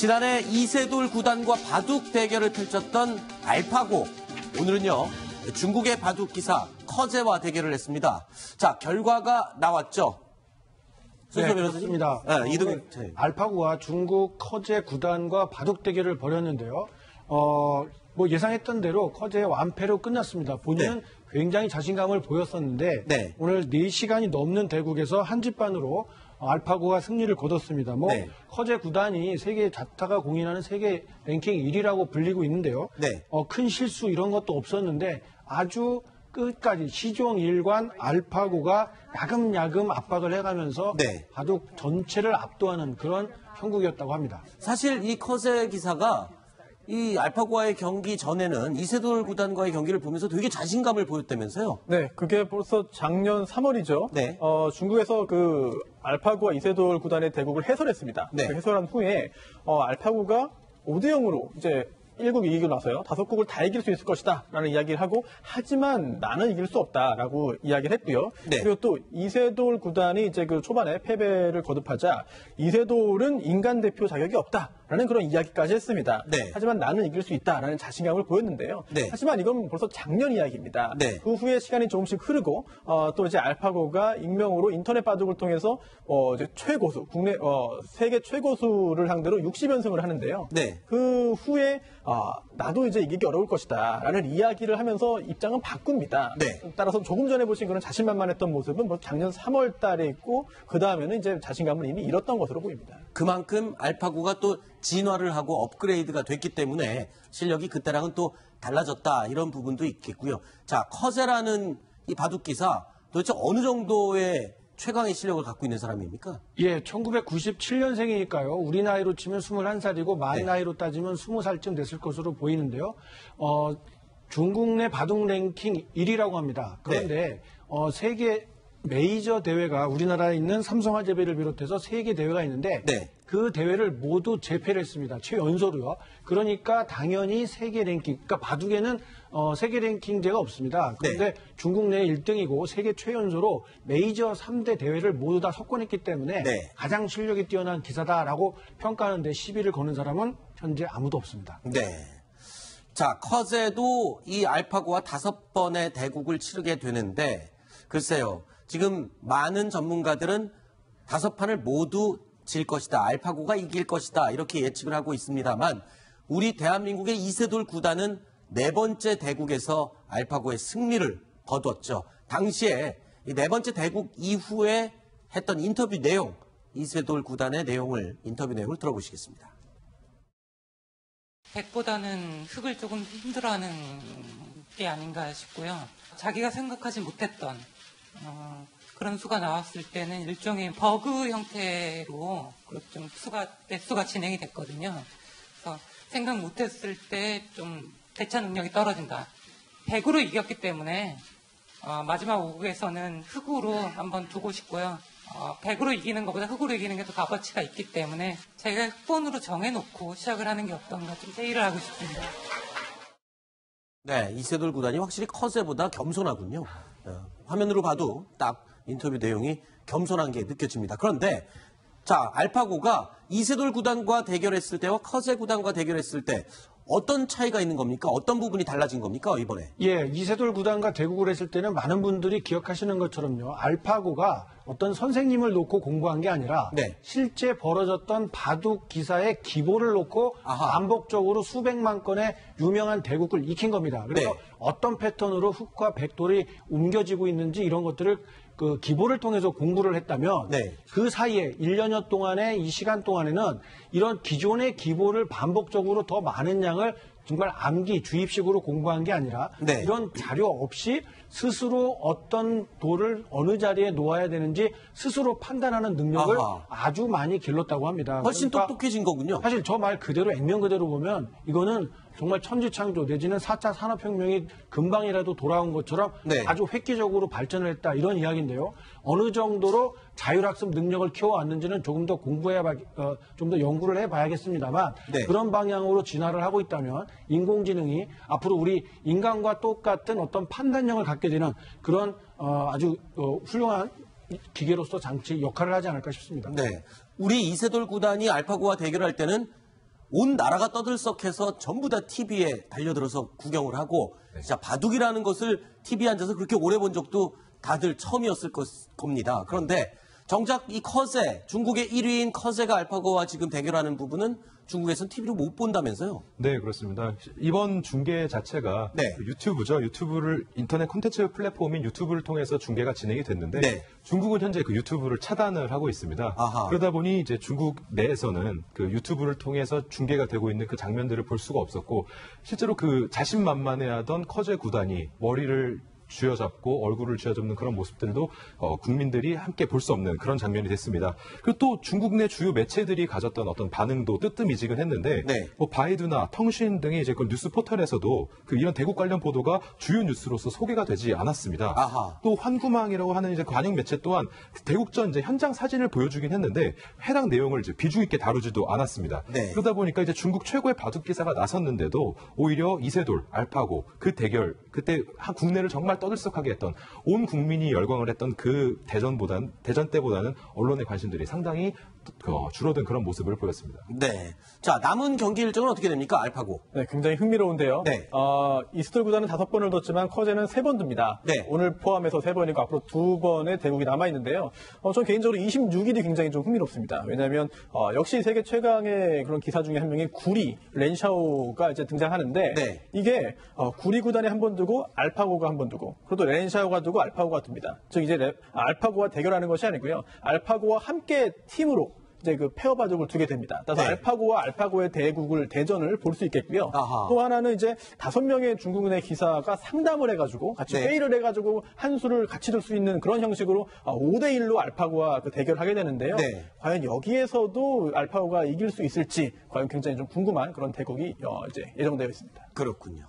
지난해 이세돌 구단과 바둑 대결을 펼쳤던 알파고. 오늘은요, 중국의 바둑 기사 커제와 대결을 했습니다. 자, 결과가 나왔죠. 네, 그렇습니다. 네, 알파고와 중국 커제 구단과 바둑 대결을 벌였는데요. 뭐 예상했던 대로 커제의 완패로 끝났습니다. 본인은 굉장히 자신감을 보였었는데 오늘 4시간이 넘는 대국에서 한집반으로 알파고가 승리를 거뒀습니다. 커제 구단이 세계 자타가 공인하는 세계 랭킹 1위라고 불리고 있는데요. 큰 실수 이런 것도 없었는데 아주 끝까지 시종 일관 알파고가 야금야금 압박을 해가면서 바둑 전체를 압도하는 그런 형국이었다고 합니다. 사실 이 커제 기사가 이 알파고와의 경기 전에는 이세돌 구단과의 경기를 보면서 되게 자신감을 보였다면서요? 네, 그게 벌써 작년 3월이죠. 중국에서 그 알파고와 이세돌 구단의 대국을 해설했습니다. 그 해설한 후에 알파고가 5대0으로 이제 1국 이기고 나서요. 5국을 다 이길 수 있을 것이다 라는 이야기를 하고, 하지만 나는 이길 수 없다라고 이야기를 했고요. 그리고 또 이세돌 구단이 이제 그 초반에 패배를 거듭하자 이세돌은 인간 대표 자격이 없다라는 그런 이야기까지 했습니다. 하지만 나는 이길 수 있다라는 자신감을 보였는데요. 하지만 이건 벌써 작년 이야기입니다. 그 후에 시간이 조금씩 흐르고 또 이제 알파고가 익명으로 인터넷 바둑을 통해서 이제 최고수, 국내 세계 최고수를 상대로 60연승을 하는데요. 그 후에 나도 이제 이기기 어려울 것이다 라는 이야기를 하면서 입장은 바꿉니다. 따라서 조금 전에 보신 그런 자신만만했던 모습은 뭐 작년 3월 달에 있고, 그 다음에는 이제 자신감을 이미 잃었던 것으로 보입니다. 그만큼 알파고가 또 진화를 하고 업그레이드가 됐기 때문에 실력이 그때랑은 또 달라졌다, 이런 부분도 있겠고요. 자, 커제라는 이 바둑기사 도대체 어느 정도의 최강의 실력을 갖고 있는 사람입니까? 예, 1997년생이니까요. 우리 나이로 치면 21살이고 만 나이로 따지면 20살쯤 됐을 것으로 보이는데요. 중국 내 바둑 랭킹 1위라고 합니다. 그런데 세계 메이저 대회가 우리나라에 있는 삼성화재배를 비롯해서 3개 대회가 있는데 그 대회를 모두 재패를 했습니다. 최연소로요. 그러니까 당연히 세계 랭킹, 그러니까 바둑에는 세계 랭킹제가 없습니다. 그런데 중국 내 1등이고 세계 최연소로 메이저 3대 대회를 모두 다 석권했기 때문에 가장 실력이 뛰어난 기사다라고 평가하는데 시비를 거는 사람은 현재 아무도 없습니다. 자, 커제도 이 알파고와 5번의 대국을 치르게 되는데, 글쎄요, 지금 많은 전문가들은 5판을 모두 질 것이다, 알파고가 이길 것이다, 이렇게 예측을 하고 있습니다만, 우리 대한민국의 이세돌 구단은 4번째 대국에서 알파고의 승리를 거두었죠. 당시에 이 4번째 대국 이후에 했던 인터뷰 내용, 이세돌 구단의 인터뷰 내용을 들어보시겠습니다. 백보다는 흙을 조금 힘들어하는 게 아닌가 싶고요. 자기가 생각하지 못했던 그런 수가 나왔을 때는 일종의 버그 형태로 좀 매수가 진행이 됐거든요. 그래서 생각 못했을 때 좀 대처 능력이 떨어진다. 100으로 이겼기 때문에 마지막 5국에서는 흙으로 한번 두고 싶고요. 100으로 이기는 것보다 흙으로 이기는 게 더 값어치가 있기 때문에 제가 흑본으로 정해놓고 시작을 하는 게 어떤가 좀 회의를 하고 싶습니다. 네, 이세돌 구단이 확실히 커제보다 겸손하군요. 화면으로 봐도 딱 인터뷰 내용이 겸손한 게 느껴집니다. 그런데 자, 알파고가 이세돌 구단과 대결했을 때와 커제 구단과 대결했을 때 어떤 차이가 있는 겁니까? 어떤 부분이 달라진 겁니까, 이번에? 예, 이세돌 구단과 대국을 했을 때는 많은 분들이 기억하시는 것처럼요. 알파고가 어떤 선생님을 놓고 공부한 게 아니라 실제 벌어졌던 바둑 기사의 기보를 놓고 반복적으로 수백만 건의 유명한 대국을 익힌 겁니다. 그래서 어떤 패턴으로 흑과 백돌이 옮겨지고 있는지 이런 것들을 그 기보를 통해서 공부를 했다면 그 사이에 1년여 동안의 이 시간 동안에는 이런 기존의 기보를 반복적으로 더 많은 양을 정말 암기, 주입식으로 공부한 게 아니라 이런 자료 없이 스스로 어떤 돌을 어느 자리에 놓아야 되는지 스스로 판단하는 능력을 아주 많이 길렀다고 합니다. 훨씬 똑똑해진 거군요. 사실 저 말 그대로 액면 그대로 보면 이거는 정말 천지창조 내지는 4차 산업혁명이 금방이라도 돌아온 것처럼 아주 획기적으로 발전을 했다, 이런 이야기인데요. 어느 정도로 자율학습 능력을 키워왔는지는 조금 더 좀 더 연구를 해봐야겠습니다만 그런 방향으로 진화를 하고 있다면 인공지능이 앞으로 우리 인간과 똑같은 어떤 판단력을 갖게 되는 그런 아주 훌륭한 기계로서 장치 역할을 하지 않을까 싶습니다. 우리 이세돌 구단이 알파고와 대결할 때는 온 나라가 떠들썩해서 전부 다 TV에 달려들어서 구경을 하고 진짜 바둑이라는 것을 TV에 앉아서 그렇게 오래 본 적도 다들 처음이었을 겁니다. 그런데 정작 이 커세, 중국의 1위인 커세가 알파고와 지금 대결하는 부분은 중국에서는 TV로 못 본다면서요? 네, 그렇습니다. 이번 중계 자체가 유튜브죠. 유튜브를 인터넷 콘텐츠 플랫폼인 유튜브를 통해서 중계가 진행이 됐는데 중국은 현재 그 유튜브를 차단을 하고 있습니다. 아하. 그러다 보니 이제 중국 내에서는 그 유튜브를 통해서 중계가 되고 있는 그 장면들을 볼 수가 없었고 실제로 그 자신만만해하던 커제 구단이 머리를 쥐어잡고 얼굴을 쥐어잡는 그런 모습들도 국민들이 함께 볼 수 없는 그런 장면이 됐습니다. 그리고 또 중국 내 주요 매체들이 가졌던 어떤 반응도 뜨뜻미지근했는데 뭐 바이두나 텅신 등의 이제 그 뉴스 포털에서도 그 이런 대국 관련 보도가 주요 뉴스로서 소개가 되지 않았습니다. 아하. 또 환구망이라고 하는 이제 관영 매체 또한 대국전 이제 현장 사진을 보여주긴 했는데 해당 내용을 이제 비중 있게 다루지도 않았습니다. 그러다 보니까 이제 중국 최고의 바둑 기사가 나섰는데도 오히려 이세돌, 알파고 그 대결 그때 국내를 정말 떠들썩하게 했던 온 국민이 열광을 했던 그 대전 때보다는 언론의 관심들이 상당히 줄어든 그런 모습을 보였습니다. 네. 자, 남은 경기 일정은 어떻게 됩니까? 알파고. 네, 굉장히 흥미로운데요. 네. 이스돌 구단은 5번을 뒀지만 커제는 3번 둡니다. 네. 오늘 포함해서 3번이고 앞으로 2번의 대국이 남아있는데요. 전 개인적으로 26일이 굉장히 좀 흥미롭습니다. 왜냐하면 역시 세계 최강의 그런 기사 중에 한 명이 구리 렌샤오가 이제 등장하는데 이게 구리 구단에 한 번 두고 알파고가 한 번 두고 그리고 렌샤오가 두고 알파고가 둡니다. 즉 이제 알파고와 대결하는 것이 아니고요. 알파고와 함께 팀으로 이제 그 페어 바둑을 두게 됩니다. 따라서 알파고와 알파고의 대전을 볼 수 있겠고요. 아하. 또 하나는 이제 5명의 중국 내 기사가 상담을 해가지고 같이 회의를 해가지고 한 수를 같이 둘 수 있는 그런 형식으로 5대1로 알파고와 그 대결하게 되는데요. 과연 여기에서도 알파고가 이길 수 있을지 과연 굉장히 좀 궁금한 그런 대국이 이제 예정되어 있습니다. 그렇군요.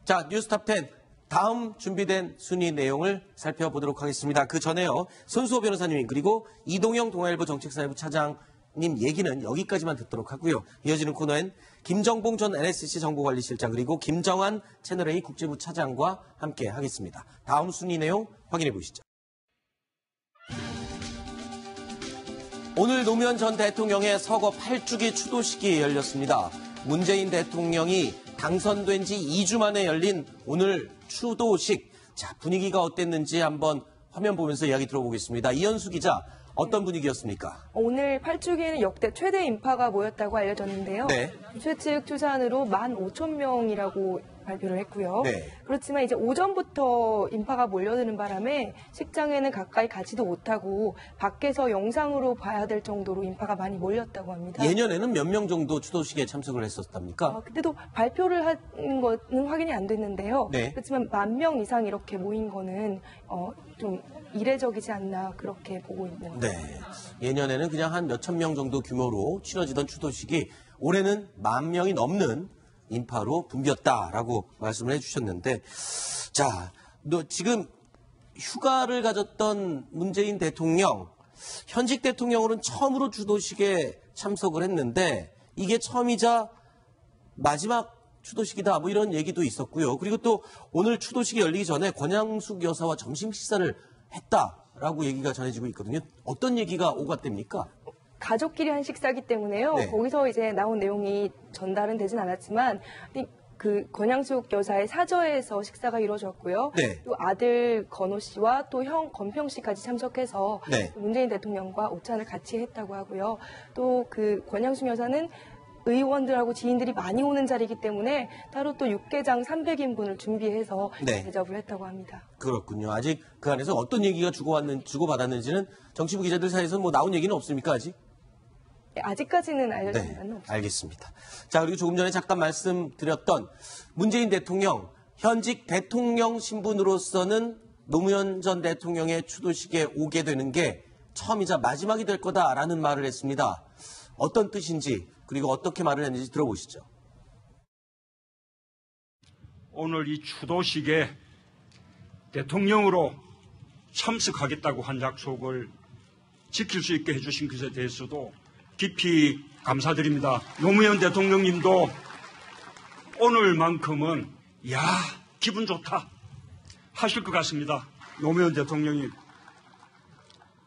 자, 뉴스탑 10. 다음 준비된 순위 내용을 살펴보도록 하겠습니다. 그 전에요. 손수호 변호사님 그리고 이동영 동아일보 정책사회부 차장님 얘기는 여기까지만 듣도록 하고요. 이어지는 코너엔 김정봉 전 NSC 정보관리실장 그리고 김정한 채널A 국제부 차장과 함께 하겠습니다. 다음 순위 내용 확인해 보시죠. 오늘 노무현 전 대통령의 서거 8주기 추도식이 열렸습니다. 문재인 대통령이 당선된 지 2주 만에 열린 오늘 추도식. 자, 분위기가 어땠는지 한번 화면 보면서 이야기 들어보겠습니다. 이현수 기자, 어떤 분위기였습니까? 오늘 8주기에는 역대 최대 인파가 모였다고 알려졌는데요. 최측 추산으로 15,000명이라고 발표를 했고요. 그렇지만 이제 오전부터 인파가 몰려드는 바람에 식장에는 가까이 가지도 못하고 밖에서 영상으로 봐야 될 정도로 인파가 많이 몰렸다고 합니다. 예년에는 몇 명 정도 추도식에 참석을 했었답니까? 그때도 발표를 하는 것은 확인이 안 됐는데요. 그렇지만 10,000명 이상 이렇게 모인 거는 좀 이례적이지 않나 그렇게 보고 있는 거예요. 예년에는 그냥 한 몇천 명 정도 규모로 치러지던 추도식이 올해는 10,000명이 넘는 인파로 붐볐다라고 말씀을 해주셨는데, 자, 지금 휴가를 가졌던 문재인 대통령, 현직 대통령으로는 처음으로 추도식에 참석을 했는데 이게 처음이자 마지막 추도식이다 뭐 이런 얘기도 있었고요. 그리고 또 오늘 추도식이 열리기 전에 권양숙 여사와 점심 식사를 했다라고 얘기가 전해지고 있거든요. 어떤 얘기가 오갔답니까? 가족끼리 한 식사기 때문에요. 거기서 이제 나온 내용이 전달은 되진 않았지만 그 권양숙 여사의 사저에서 식사가 이루어졌고요. 또 아들 건호 씨와 또 형 건평 씨까지 참석해서 문재인 대통령과 오찬을 같이 했다고 하고요. 또 그 권양숙 여사는 의원들하고 지인들이 많이 오는 자리이기 때문에 따로 또 육개장 300인분을 준비해서 대접을 했다고 합니다. 그렇군요. 아직 그 안에서 어떤 얘기가 주고받았는지는 정치부 기자들 사이에서 뭐 나온 얘기는 없습니까, 아직? 아직까지는 알려진 바는 없습니다. 알겠습니다. 자, 그리고 조금 전에 잠깐 말씀드렸던 문재인 대통령, 현직 대통령 신분으로서는 노무현 전 대통령의 추도식에 오게 되는 게 처음이자 마지막이 될 거다라는 말을 했습니다. 어떤 뜻인지 그리고 어떻게 말을 했는지 들어보시죠. 오늘 이 추도식에 대통령으로 참석하겠다고 한 약속을 지킬 수 있게 해주신 것에 대해서도 깊이 감사드립니다. 노무현 대통령님도 오늘만큼은 기분 좋다 하실 것 같습니다. 노무현 대통령님,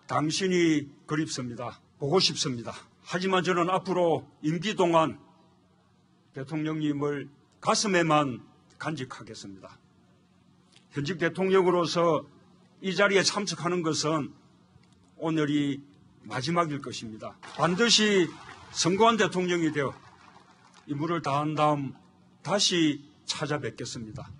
당신이 그립습니다. 보고 싶습니다. 하지만 저는 앞으로 임기 동안 대통령님을 가슴에만 간직하겠습니다. 현직 대통령으로서 이 자리에 참석하는 것은 오늘이 마지막일 것입니다. 반드시 선거한 대통령이 되어 임무를 다한 다음 다시 찾아뵙겠습니다.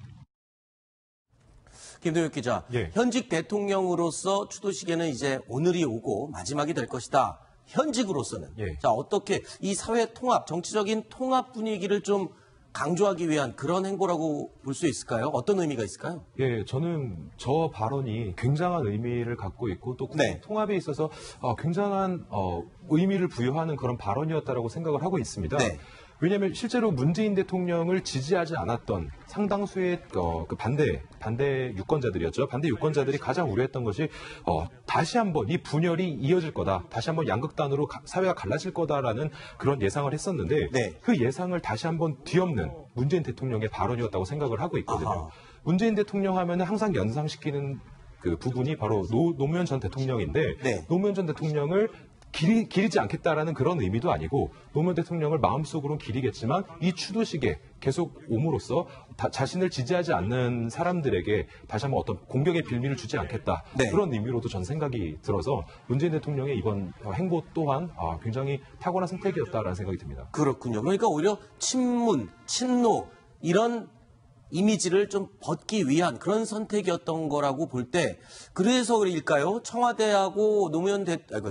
김동혁 기자, 예. 현직 대통령으로서 추도식에는 이제 오늘이 오고 마지막이 될 것이다. 현직으로서는. 예. 자, 어떻게 이 사회 통합, 정치적인 통합 분위기를 좀 강조하기 위한 그런 행보라고 볼 수 있을까요? 어떤 의미가 있을까요? 예, 저는 저 발언이 굉장한 의미를 갖고 있고 또 네. 통합에 있어서 굉장한 의미를 부여하는 그런 발언이었다라고 생각을 하고 있습니다. 네. 왜냐하면 실제로 문재인 대통령을 지지하지 않았던 상당수의 그 반대 유권자들이었죠. 반대 유권자들이 가장 우려했던 것이 다시 한번 이 분열이 이어질 거다. 다시 한번 양극단으로 사회가 갈라질 거다라는 그런 예상을 했었는데 네. 그 예상을 다시 한번 뒤엎는 문재인 대통령의 발언이었다고 생각을 하고 있거든요. 아하. 문재인 대통령 하면은 항상 연상시키는 그 부분이 바로 노무현 전 대통령인데 네. 노무현 전 대통령을 기리지 않겠다라는 그런 의미도 아니고 노무현 대통령을 마음속으로는 기리겠지만 이 추도식에 계속 옴으로써 자신을 지지하지 않는 사람들에게 다시 한번 어떤 공격의 빌미를 주지 않겠다. 네. 그런 의미로도 전 생각이 들어서 문재인 대통령의 이번 행보 또한 굉장히 탁월한 선택이었다라는 생각이 듭니다. 그렇군요. 그러니까 오히려 친문, 친노 이런 이미지를 좀 벗기 위한 그런 선택이었던 거라고 볼 때 그래서일까요? 청와대하고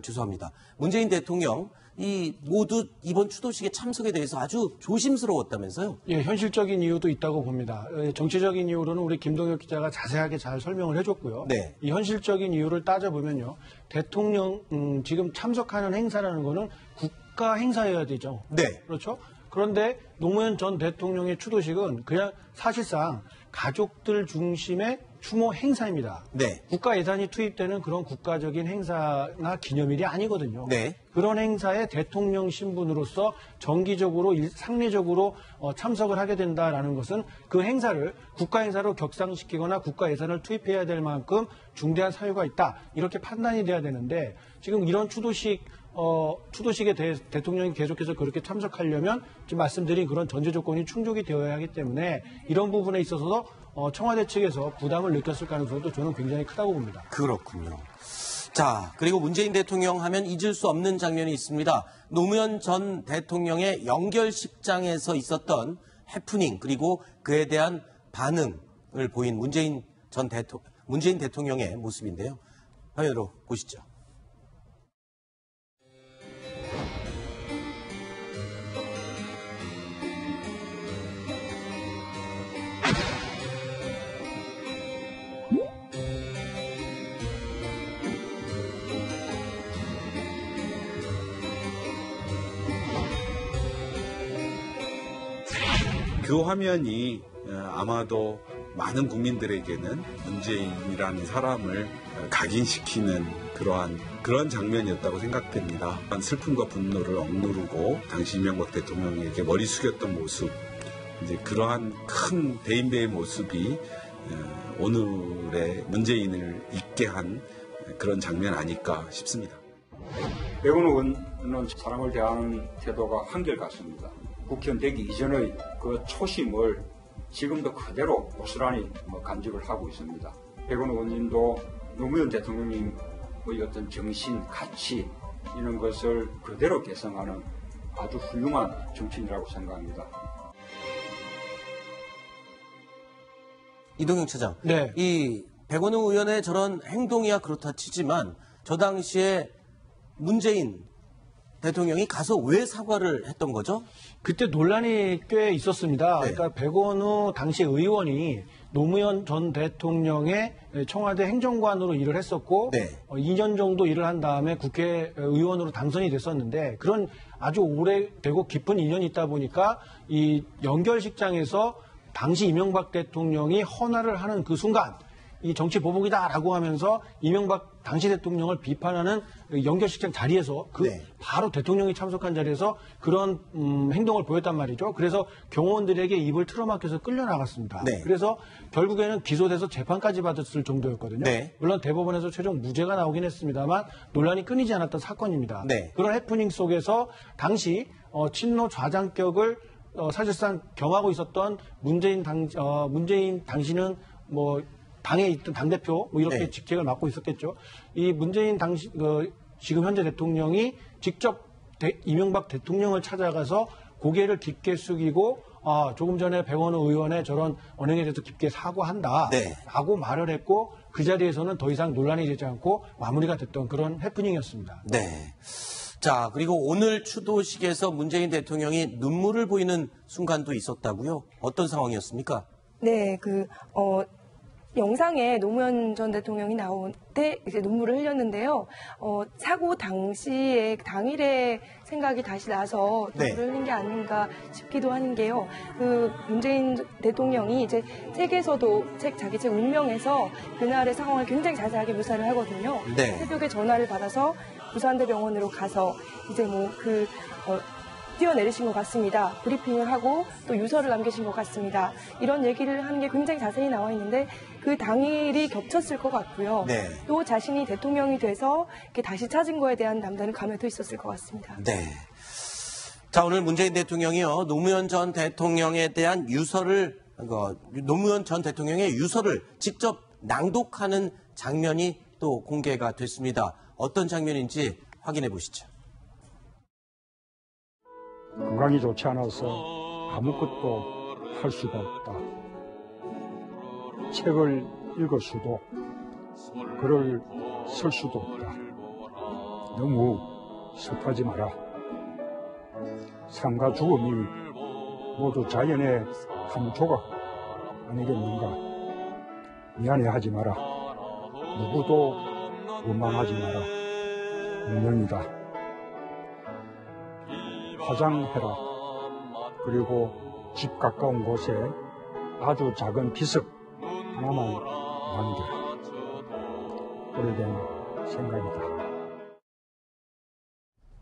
죄송합니다. 문재인 대통령 이 모두 이번 추도식의 참석에 대해서 아주 조심스러웠다면서요? 예, 현실적인 이유도 있다고 봅니다. 정치적인 이유로는 우리 김동혁 기자가 자세하게 잘 설명을 해줬고요. 네. 이 현실적인 이유를 따져보면요. 대통령 지금 참석하는 행사라는 거는 국가 행사여야 되죠. 네. 그렇죠? 그런데 노무현 전 대통령의 추도식은 그냥 사실상 가족들 중심의 추모 행사입니다. 네. 국가 예산이 투입되는 그런 국가적인 행사나 기념일이 아니거든요. 네. 그런 행사에 대통령 신분으로서 정기적으로 상례적으로 참석을 하게 된다라는 것은 그 행사를 국가 행사로 격상시키거나 국가 예산을 투입해야 될 만큼 중대한 사유가 있다. 이렇게 판단이 돼야 되는데 지금 이런 추도식에 대해 대통령이 계속해서 그렇게 참석하려면 지금 말씀드린 그런 전제 조건이 충족이 되어야 하기 때문에 이런 부분에 있어서 청와대 측에서 부담을 느꼈을 가능성도 저는 굉장히 크다고 봅니다. 그렇군요. 자, 그리고 문재인 대통령 하면 잊을 수 없는 장면이 있습니다. 노무현 전 대통령의 영결식장에서 있었던 해프닝 그리고 그에 대한 반응을 보인 문재인 대통령의 모습인데요. 화면으로 보시죠. 그 화면이 아마도 많은 국민들에게는 문재인이라는 사람을 각인시키는 그런 장면이었다고 생각됩니다. 슬픔과 분노를 억누르고 당시 이명박 대통령에게 머리 숙였던 모습, 이제 그러한 큰 대인배의 모습이 오늘의 문재인을 잊게 한 그런 장면 아닐까 싶습니다. 백운호 의원은 사람을 대하는 태도가 한결같습니다. 국회의원 되기 이전의 그 초심을 지금도 그대로 고스란히 간직을 하고 있습니다. 백운호 의원님도 노무현 대통령님의 어떤 정신, 가치 이런 것을 그대로 계승하는 아주 훌륭한 정치인이라고 생각합니다. 이동영 차장, 네. 이 백원웅 의원의 저런 행동이야 그렇다 치지만 저 당시에 문재인 대통령이 가서 왜 사과를 했던 거죠? 그때 논란이 꽤 있었습니다. 네. 그러니까 백원우 당시 의원이 노무현 전 대통령의 청와대 행정관으로 일을 했었고 네. 2년 정도 일을 한 다음에 국회의원으로 당선이 됐었는데 그런 아주 오래되고 깊은 인연이 있다 보니까 이 연결식장에서 당시 이명박 대통령이 헌화를 하는 그 순간 이 정치 보복이다라고 하면서 이명박 당시 대통령을 비판하는 연결식장 자리에서 네. 바로 대통령이 참석한 자리에서 그런 행동을 보였단 말이죠. 그래서 경호원들에게 입을 틀어막혀서 끌려나갔습니다. 네. 그래서 결국에는 기소돼서 재판까지 받았을 정도였거든요. 네. 물론 대법원에서 최종 무죄가 나오긴 했습니다만 논란이 끊이지 않았던 사건입니다. 네. 그런 해프닝 속에서 당시 친노 좌장격을 사실상 겸하고 있었던 문재인 당시는 뭐 당에 있던 당대표 뭐 이렇게 네. 직책을 맡고 있었겠죠. 이 문재인 당시 지금 현재 대통령이 직접 이명박 대통령을 찾아가서 고개를 깊게 숙이고 조금 전에 백원호 의원의 저런 언행에 대해서 깊게 사과한다 라고 말을 했고 그 자리에서는 더 이상 논란이 되지 않고 마무리가 됐던 그런 해프닝이었습니다. 네. 자, 그리고 오늘 추도식에서 문재인 대통령이 눈물을 보이는 순간도 있었다고요? 어떤 상황이었습니까? 네, 영상에 노무현 전 대통령이 나올 때 이제 눈물을 흘렸는데요. 사고 당시에 당일에 생각이 다시 나서 눈물을 흘린 게 아닌가 싶기도 하는 게요. 문재인 대통령이 이제 책에서도 자기 책 운명에서 그날의 상황을 굉장히 자세하게 묘사를 하거든요. 네. 새벽에 전화를 받아서 부산대병원으로 가서 이제 뛰어내리신 것 같습니다. 브리핑을 하고 또 유서를 남기신 것 같습니다. 이런 얘기를 하는 게 굉장히 자세히 나와 있는데 그 당일이 겹쳤을 것 같고요. 네. 또 자신이 대통령이 돼서 이렇게 다시 찾은 거에 대한 남다른 감회도 있었을 것 같습니다. 네. 자, 오늘 문재인 대통령이요, 노무현 전 대통령에 대한 노무현 전 대통령의 유서를 직접 낭독하는 장면이 또 공개가 됐습니다. 어떤 장면인지 확인해 보시죠. 건강이 좋지 않아서 아무것도 할 수가 없다. 책을 읽을 수도, 글을 쓸 수도 없다. 너무 슬퍼하지 마라. 삶과 죽음이 모두 자연의 한 조각 아니겠는가. 미안해하지 마라. 누구도 원망하지 마라. 운명이다. 화장해라. 그리고 집 가까운 곳에 아주 작은 비석 하나만 남겨라. 오래된 생각이다.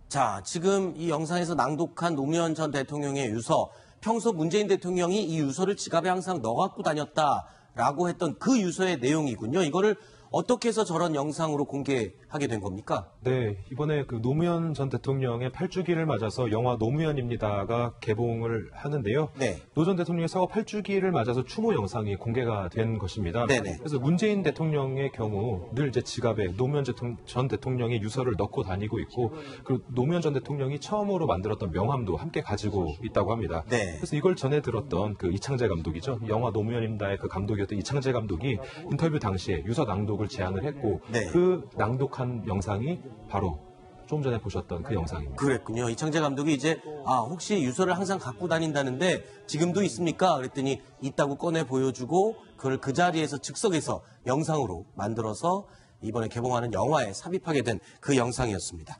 자, 지금 이 영상에서 낭독한 노무현 전 대통령의 유서, 평소 문재인 대통령이 이 유서를 지갑에 항상 넣어 갖고 다녔다라고 했던 그 유서의 내용이군요. 이거를 어떻게 해서 저런 영상으로 공개하게 된 겁니까? 네, 이번에 노무현 전 대통령의 8주기를 맞아서 영화 노무현입니다가 개봉을 하는데요. 네. 노 전 대통령의 사고 8주기를 맞아서 추모 영상이 공개가 된 것입니다. 네네. 그래서 문재인 대통령의 경우 늘 이제 지갑에 노무현 전 대통령의 유서를 넣고 다니고 있고, 그리고 노무현 전 대통령이 처음으로 만들었던 명함도 함께 가지고 있다고 합니다. 네. 그래서 이걸 전해 들었던 이창재 감독이죠. 영화 노무현입니다의 감독이었던 이창재 감독이 인터뷰 당시에 유서 낭독을 제안을 했고, 네. 그 낭독한 영상이 바로 좀 전에 보셨던 그 영상입니다. 그랬군요. 이창재 감독이 이제 혹시 유서를 항상 갖고 다닌다는데 지금도 있습니까? 그랬더니 있다고 꺼내 보여주고 그걸 그 자리에서 즉석에서 영상으로 만들어서 이번에 개봉하는 영화에 삽입하게 된 그 영상이었습니다.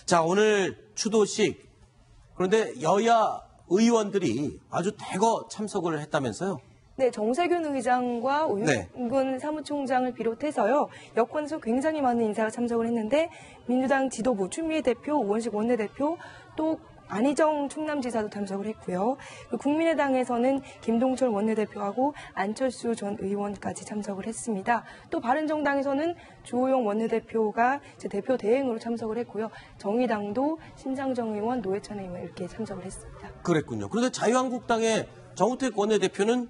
자, 오늘 추도식, 그런데 여야 의원들이 아주 대거 참석을 했다면서요? 네, 정세균 의장과 오윤근 사무총장을 비롯해서요, 여권에서 굉장히 많은 인사가 참석을 했는데, 민주당 지도부, 추미애 대표, 우원식 원내대표, 또 안희정 충남지사도 참석을 했고요. 국민의당에서는 김동철 원내대표하고 안철수 전 의원까지 참석을 했습니다. 또 바른정당에서는 주호영 원내대표가 대표 대행으로 참석을 했고요. 정의당도 심상정 의원, 노회찬 의원 이렇게 참석을 했습니다. 그랬군요. 그런데 자유한국당의 정우택 원내대표는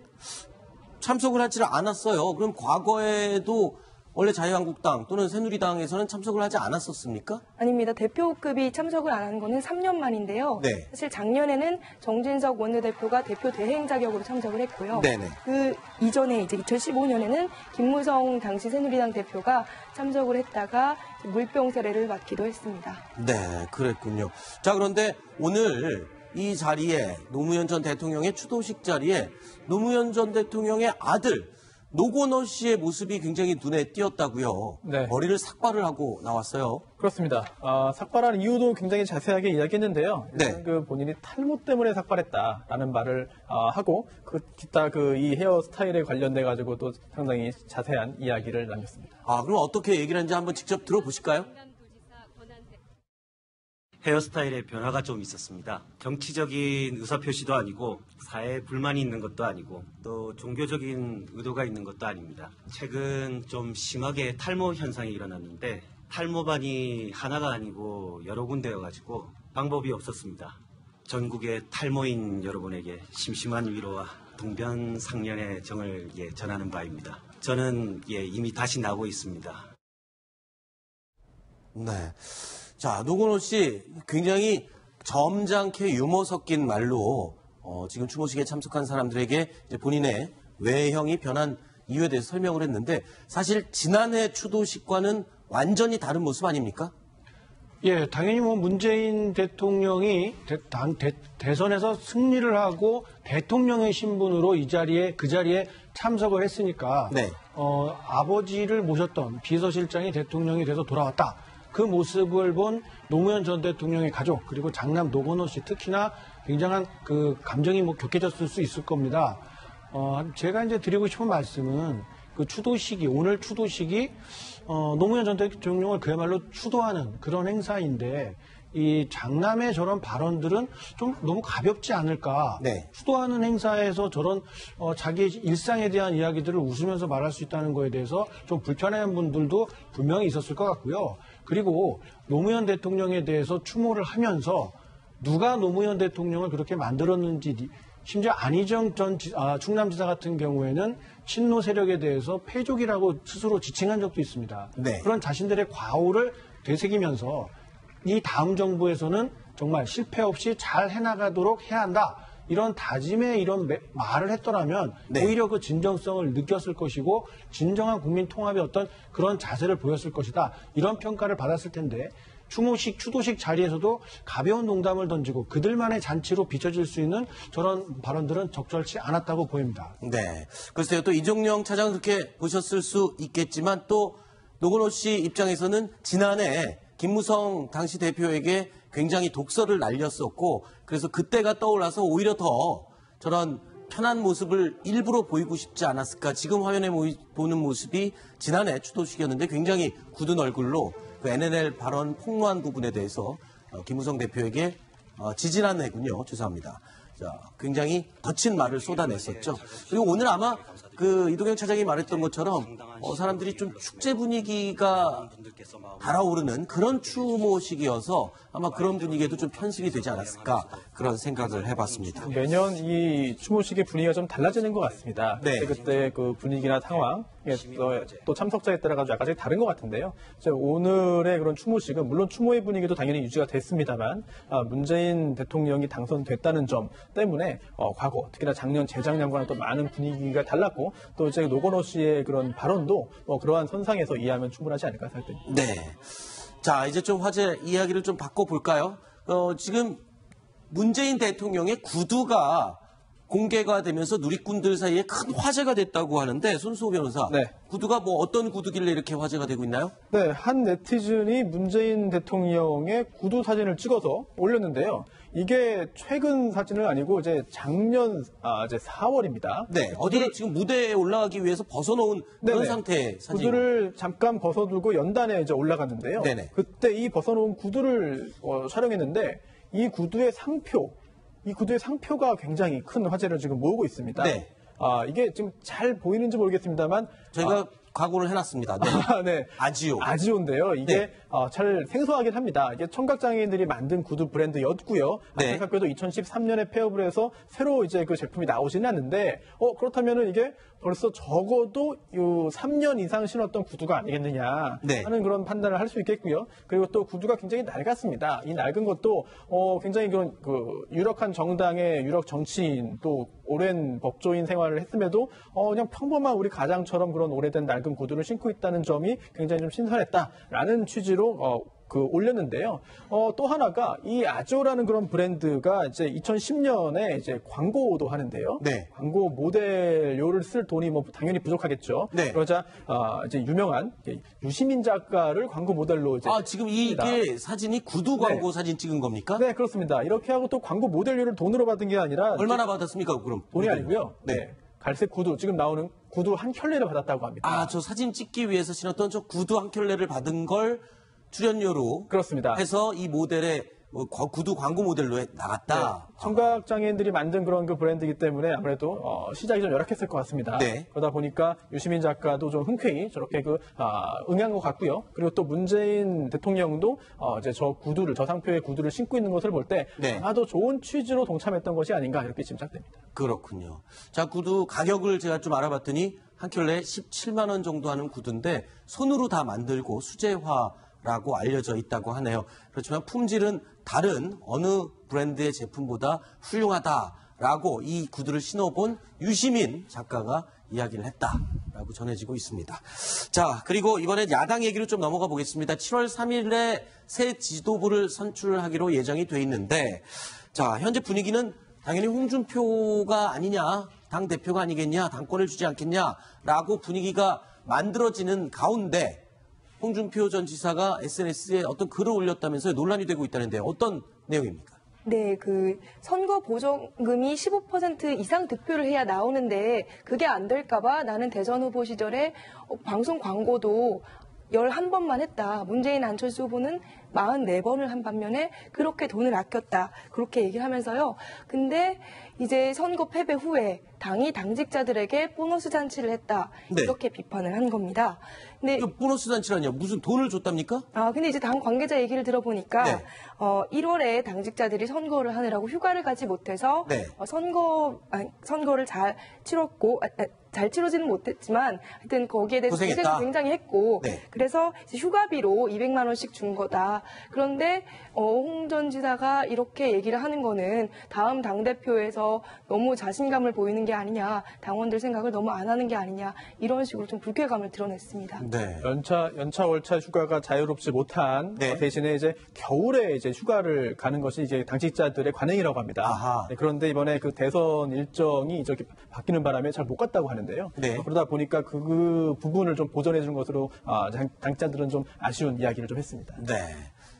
참석을 하지 않았어요. 그럼 과거에도 원래 자유한국당 또는 새누리당에서는 참석을 하지 않았었습니까? 아닙니다. 대표급이 참석을 안 하는 거는 3년 만인데요. 네. 사실 작년에는 정진석 원내대표가 대표 대행 자격으로 참석을 했고요. 네네. 그 이전에 이제 2015년에는 김무성 당시 새누리당 대표가 참석을 했다가 물병 세례를 맡기도 했습니다. 네, 그랬군요. 자, 그런데 오늘 이 자리에 노무현 전 대통령의 추도식 자리에 노무현 전 대통령의 아들 노건호 씨의 모습이 굉장히 눈에 띄었다고요. 네. 머리를 삭발을 하고 나왔어요. 그렇습니다. 삭발한 이유도 굉장히 자세하게 이야기했는데요. 네. 본인이 탈모 때문에 삭발했다라는 말을 하고 기타 이 헤어 스타일에 관련돼 가지고 또 상당히 자세한 이야기를 남겼습니다. 그럼 어떻게 얘기를 하는지 한번 직접 들어보실까요? 헤어스타일의 변화가 좀 있었습니다. 정치적인 의사표시도 아니고 사회에 불만이 있는 것도 아니고 또 종교적인 의도가 있는 것도 아닙니다. 최근 좀 심하게 탈모 현상이 일어났는데 탈모반이 하나가 아니고 여러 군데여가지고 방법이 없었습니다. 전국의 탈모인 여러분에게 심심한 위로와 동변상련의 정을 전하는 바입니다. 저는 이미 다시 나고 있습니다. 네. 자, 노건호 씨 굉장히 점잖게 유머 섞인 말로 지금 추모식에 참석한 사람들에게 이제 본인의 외형이 변한 이유에 대해서 설명을 했는데 사실 지난해 추도식과는 완전히 다른 모습 아닙니까? 예, 당연히 뭐 문재인 대통령이 대선에서 승리를 하고 대통령의 신분으로 그 자리에 참석을 했으니까 네. 아버지를 모셨던 비서실장이 대통령이 돼서 돌아왔다. 그 모습을 본 노무현 전 대통령의 가족 그리고 장남 노건호 씨 특히나 굉장한 그 감정이 뭐 격해졌을 수 있을 겁니다. 제가 이제 드리고 싶은 말씀은 그 추도식이 오늘 추도식이 노무현 전 대통령을 그야말로 추도하는 그런 행사인데 이 장남의 저런 발언들은 좀 너무 가볍지 않을까. 네. 추도하는 행사에서 저런 자기의 일상에 대한 이야기들을 웃으면서 말할 수 있다는 거에 대해서 좀 불편해하는 분들도 분명히 있었을 것 같고요. 그리고 노무현 대통령에 대해서 추모를 하면서 누가 노무현 대통령을 그렇게 만들었는지 심지어 안희정 전 충남지사 같은 경우에는 친노 세력에 대해서 패족이라고 스스로 지칭한 적도 있습니다. 네. 그런 자신들의 과오를 되새기면서 이 다음 정부에서는 정말 실패 없이 잘 해나가도록 해야 한다. 이런 다짐의 이런 말을 했더라면 네. 오히려 그 진정성을 느꼈을 것이고 진정한 국민 통합의 어떤 그런 자세를 보였을 것이다. 이런 평가를 받았을 텐데 추도식 자리에서도 가벼운 농담을 던지고 그들만의 잔치로 비춰질 수 있는 저런 발언들은 적절치 않았다고 보입니다. 네. 글쎄요, 또 이종영 차장은 그렇게 보셨을 수 있겠지만 또 노건호 씨 입장에서는 지난해 김무성 당시 대표에게 굉장히 독설을 날렸었고 그래서 그때가 떠올라서 오히려 더 저런 편한 모습을 일부러 보이고 싶지 않았을까. 지금 화면에 보는 모습이 지난해 추도식이었는데 굉장히 굳은 얼굴로 그 NLL 발언 폭로한 부분에 대해서 김무성 대표에게 지지난 해군요. 죄송합니다. 자, 굉장히 거친 말을 쏟아냈었죠. 그리고 오늘 아마 그 이동영 차장이 말했던 것처럼 사람들이 좀 축제 분위기가 달아오르는 그런 추모식이어서 아마 그런 분위기에도 좀 편승이 되지 않았을까 그런 생각을 해봤습니다. 매년 이 추모식의 분위기가 좀 달라지는 것 같습니다. 네. 그때 그 분위기나 상황, 또 참석자에 따라 가지고 약간씩 다른 것 같은데요. 오늘의 그런 추모식은 물론 추모의 분위기도 당연히 유지가 됐습니다만 문재인 대통령이 당선됐다는 점 때문에 과거 특히나 작년, 재작년과는 또 많은 분위기가 달랐고 또 이제 노건호 씨의 그런 발언도 그러한 선상에서 이해하면 충분하지 않을까 생각됩니다. 네. 자, 이제 좀 화제 이야기를 좀 바꿔볼까요? 지금 문재인 대통령의 구두가 공개가 되면서 누리꾼들 사이에 큰 화제가 됐다고 하는데 손수호 변호사, 네. 구두가 뭐 어떤 구두길래 이렇게 화제가 되고 있나요? 네, 한 네티즌이 문재인 대통령의 구두 사진을 찍어서 올렸는데요. 이게 최근 사진은 아니고 이제 작년 이제 4월입니다. 네, 어디 지금 무대에 올라가기 위해서 벗어놓은 그런 상태의 사진. 구두를 잠깐 벗어두고 연단에 이제 올라갔는데요. 네네. 그때 이 벗어놓은 구두를 촬영했는데 이 구두의 상표가 굉장히 큰 화제를 지금 모으고 있습니다. 네. 이게 지금 잘 보이는지 모르겠습니다만 저희가 각오를 해놨습니다. 네. 네. 아지오인데요. 이게 네. 잘 생소하긴 합니다. 이게 청각장애인들이 만든 구두 브랜드였고요. 네. 안타깝게도 2013년에 폐업을 해서 새로 이제 그 제품이 나오지는 않는데 그렇다면은 이게 벌써 적어도 3년 이상 신었던 구두가 아니겠느냐 네. 하는 그런 판단을 할 수 있겠고요. 그리고 또 구두가 굉장히 낡았습니다. 이 낡은 것도 굉장히 그런 그 유력한 정당의 유력 정치인 또 오랜 법조인 생활을 했음에도 그냥 평범한 우리 가장처럼 그런 오래된 낡은 구두를 신고 있다는 점이 굉장히 좀 신선했다라는 취지로 올렸는데요. 또 하나가 이 아지오라는 그런 브랜드가 이제 2010년에 이제 광고도 하는데요. 네. 광고 모델료를 쓸 돈이 뭐 당연히 부족하겠죠. 네. 그러자 이제 유명한 유시민 작가를 광고 모델로 이제 지금 이게 사진이 구두 광고 사진 찍은 겁니까? 네, 그렇습니다. 이렇게 하고 또 광고 모델료를 돈으로 받은 게 아니라 얼마나 받았습니까, 그럼? 돈이 아니고요. 네. 갈색 구두, 지금 나오는 구두 한 켤레를 받았다고 합니다. 저 사진 찍기 위해서 신었던 저 구두 한 켤레를 받은 걸 출연료로 그렇습니다. 해서 이 모델의 구두 광고 모델로 나갔다. 네, 청각 장애인들이 만든 그런 그 브랜드이기 때문에 아무래도 시작이 좀 열악했을 것 같습니다. 네. 그러다 보니까 유시민 작가도 좀 흔쾌히 저렇게 응한 것 같고요. 그리고 또 문재인 대통령도 이제 저 상표의 구두를 신고 있는 것을 볼 때 네. 아마도 좋은 취지로 동참했던 것이 아닌가 이렇게 짐작됩니다. 그렇군요. 자, 구두 가격을 제가 좀 알아봤더니 한 켤레 17만 원 정도 하는 구두인데 손으로 다 만들고 수제화라고 알려져 있다고 하네요. 그렇지만 품질은 다른 어느 브랜드의 제품보다 훌륭하다라고 이 구두를 신어본 유시민 작가가 이야기를 했다라고 전해지고 있습니다. 자, 그리고 이번에 야당 얘기로 좀 넘어가 보겠습니다. 7월 3일에 새 지도부를 선출하기로 예정이 돼 있는데, 자, 현재 분위기는 당연히 홍준표가 아니냐, 당 대표가 아니겠냐, 당권을 주지 않겠냐라고 분위기가 만들어지는 가운데 홍준표 전 지사가 SNS에 어떤 글을 올렸다면서 논란이 되고 있다는데 어떤 내용입니까? 네, 선거 보조금이 15% 이상 득표를 해야 나오는데 그게 안 될까봐 나는 대선 후보 시절에 방송 광고도 11번만 했다. 문재인 안철수 후보는 44번을 한 반면에 그렇게 돈을 아꼈다. 그렇게 얘기를 하면서요. 근데 이제 선거 패배 후에 당이 당직자들에게 보너스 잔치를 했다. 네. 이렇게 비판을 한 겁니다. 근데 보너스 잔치라뇨? 무슨 돈을 줬답니까? 근데 이제 당 관계자 얘기를 들어보니까 네. 1월에 당직자들이 선거를 하느라고 휴가를 가지 못해서 네. 선거를 잘 치렀고 잘 치러지는 못했지만 하여튼 거기에 대해서 고생했다. 고생을 굉장히 했고 네. 그래서 이제 휴가비로 200만 원씩 준 거다. 그런데 홍 전 지사가 이렇게 얘기를 하는 거는 다음 당대표에서 너무 자신감을 보이는 게 아니냐, 당원들 생각을 너무 안 하는 게 아니냐 이런 식으로 좀 불쾌감을 드러냈습니다. 네. 연차 월차 휴가가 자유롭지 못한 네. 대신에 이제 겨울에 이제 휴가를 가는 것이 이제 당직자들의 관행이라고 합니다. 아하. 네, 그런데 이번에 그 대선 일정이 저기 바뀌는 바람에 잘 못 갔다고 하는데요. 네. 그러다 보니까 그 부분을 좀 보전해 준 것으로 당직자들은 좀 아쉬운 이야기를 좀 했습니다. 네.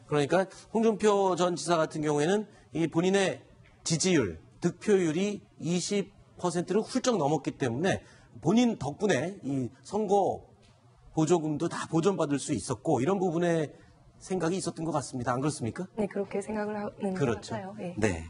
그러니까 홍준표 전 지사 같은 경우에는 이 본인의 지지율, 득표율이 20%를 훌쩍 넘었기 때문에 본인 덕분에 이 선거 보조금도 다 보전받을 수 있었고 이런 부분에 생각이 있었던 것 같습니다. 안 그렇습니까? 네, 그렇게 생각을 하는 그렇죠. 것 같아요. 네. 네.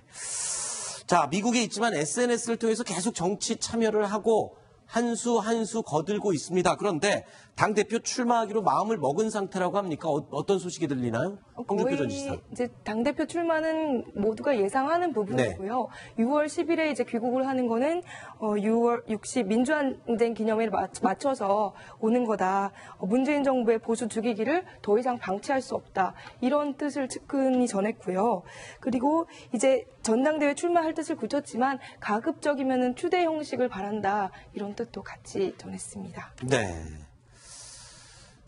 자, 미국에 있지만 SNS를 통해서 계속 정치 참여를 하고 한 수 거들고 있습니다. 그런데 당대표 출마하기로 마음을 먹은 상태라고 합니까? 어떤 소식이 들리나요? 홍준표 전 지사. 이제 당대표 출마는 모두가 예상하는 부분이고요. 네. 6월 10일에 이제 귀국을 하는 거는 6월 60 민주항쟁 기념일에 맞춰서 오는 거다. 문재인 정부의 보수 죽이기를 더 이상 방치할 수 없다. 이런 뜻을 측근이 전했고요. 그리고 이제 전당대회 출마할 뜻을 굳혔지만 가급적이면은 추대 형식을 바란다. 이런 뜻도 같이 전했습니다. 네.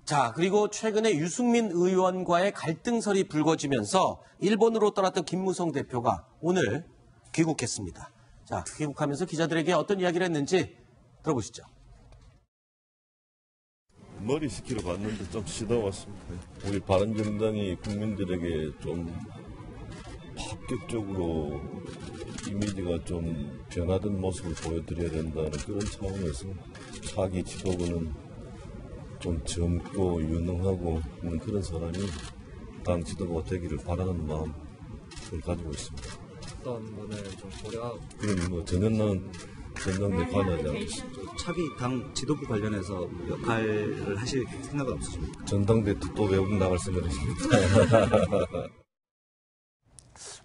자, 그리고 최근에 유승민 의원과의 갈등설이 불거지면서 일본으로 떠났던 김무성 대표가 오늘 귀국했습니다. 자, 귀국하면서 기자들에게 어떤 이야기를 했는지 들어보시죠. 머리 식히러 갔는데 좀 쉬다 왔습니다. 우리 바른정당이 국민들에게 좀 파격적으로 이미지가 좀 변화된 모습을 보여드려야 된다는 그런 차원에서 차기 지도부는 좀 젊고 유능하고 있는 그런 사람이 당 지도부가 되기를 바라는 마음을 가지고 있습니다. 어떤 부분을 좀 고려하고 그럼 뭐 전혀 전당대 관여하지 않겠습니다. 차기 당 지도부 관련해서 역할을 하실 생각은 없으십니까? 전당대 또 외국 나갈 생각이십니까?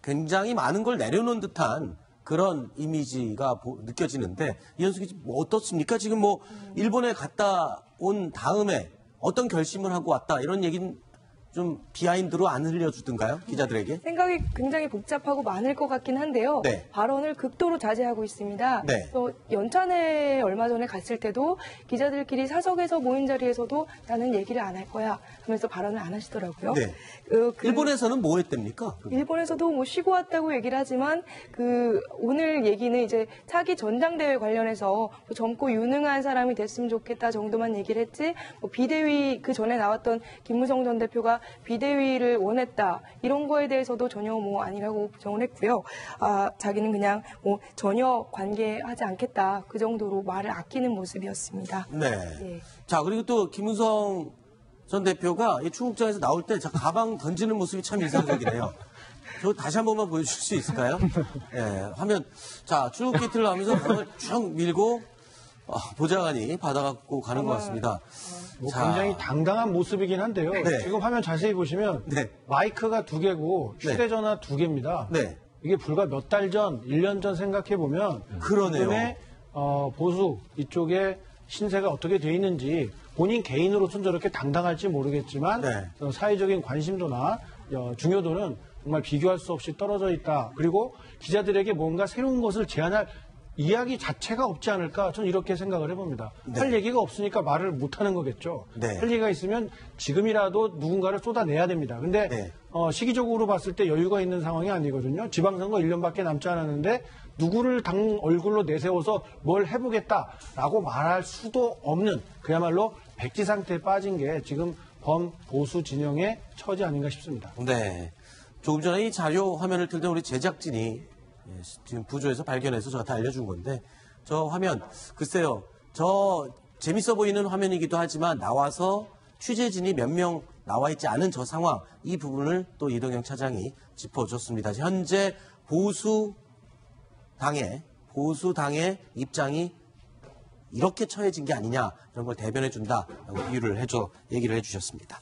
굉장히 많은 걸 내려놓은 듯한 그런 이미지가 느껴지는데 이현숙이 어떻습니까? 지금 뭐 일본에 갔다 온 다음에 어떤 결심을 하고 왔다 이런 얘기는 좀 비하인드로 안 흘려주던가요? 기자들에게? 생각이 굉장히 복잡하고 많을 것 같긴 한데요. 네. 발언을 극도로 자제하고 있습니다. 네. 또 연찬회 얼마 전에 갔을 때도 기자들끼리 사석에서 모인 자리에서도 나는 얘기를 안 할 거야 하면서 발언을 안 하시더라고요. 네. 일본에서는 뭐 했답니까? 일본에서도 뭐 쉬고 왔다고 얘기를 하지만 오늘 얘기는 이제 차기 전당대회 관련해서 뭐 젊고 유능한 사람이 됐으면 좋겠다 정도만 얘기를 했지 뭐 비대위 그 전에 나왔던 김무성 전 대표가 비대위를 원했다 이런 거에 대해서도 전혀 뭐 아니라고 부정을 했고요. 자기는 그냥 뭐 전혀 관계하지 않겠다 그 정도로 말을 아끼는 모습이었습니다. 네. 예. 자, 그리고 또 김무성 전 대표가 이 출국장에서 나올 때 가방 던지는 모습이 참 인상적이네요. 저 다시 한 번만 보여줄 수 있을까요? 예, 화면. 자, 출국기틀을 하면서 가방을 쭉 밀고 보좌관이 받아갖고 가는 것 같습니다. 굉장히 당당한 모습이긴 한데요. 네. 지금 화면 자세히 보시면 네. 마이크가 2개고 휴대전화 2개입니다. 네. 이게 불과 몇 달 전, 1년 전 생각해 보면 그러네요. 보수 이쪽에 신세가 어떻게 돼 있는지 본인 개인으로서는 저렇게 당당할지 모르겠지만 네. 사회적인 관심도나 중요도는 정말 비교할 수 없이 떨어져 있다. 그리고 기자들에게 뭔가 새로운 것을 제안할 이야기 자체가 없지 않을까 저는 이렇게 생각을 해봅니다. 네. 할 얘기가 없으니까 말을 못하는 거겠죠. 네. 할 얘기가 있으면 지금이라도 누군가를 쏟아내야 됩니다. 근데 네. 시기적으로 봤을 때 여유가 있는 상황이 아니거든요. 지방선거 1년밖에 남지 않았는데 누구를 당 얼굴로 내세워서 뭘 해보겠다라고 말할 수도 없는 그야말로 백지 상태에 빠진 게 지금 범보수 진영의 처지 아닌가 싶습니다. 네. 조금 전에 이 자료 화면을 틀던 우리 제작진이 지금 부조에서 발견해서 저한테 알려준 건데 저 화면 글쎄요. 저 재밌어 보이는 화면이기도 하지만 나와서 취재진이 몇 명 나와 있지 않은 저 상황 이 부분을 또 이동영 차장이 짚어줬습니다. 현재 보수당의 입장이 이렇게 처해진 게 아니냐 이런 걸 대변해 준다라고 얘기를 해주셨습니다.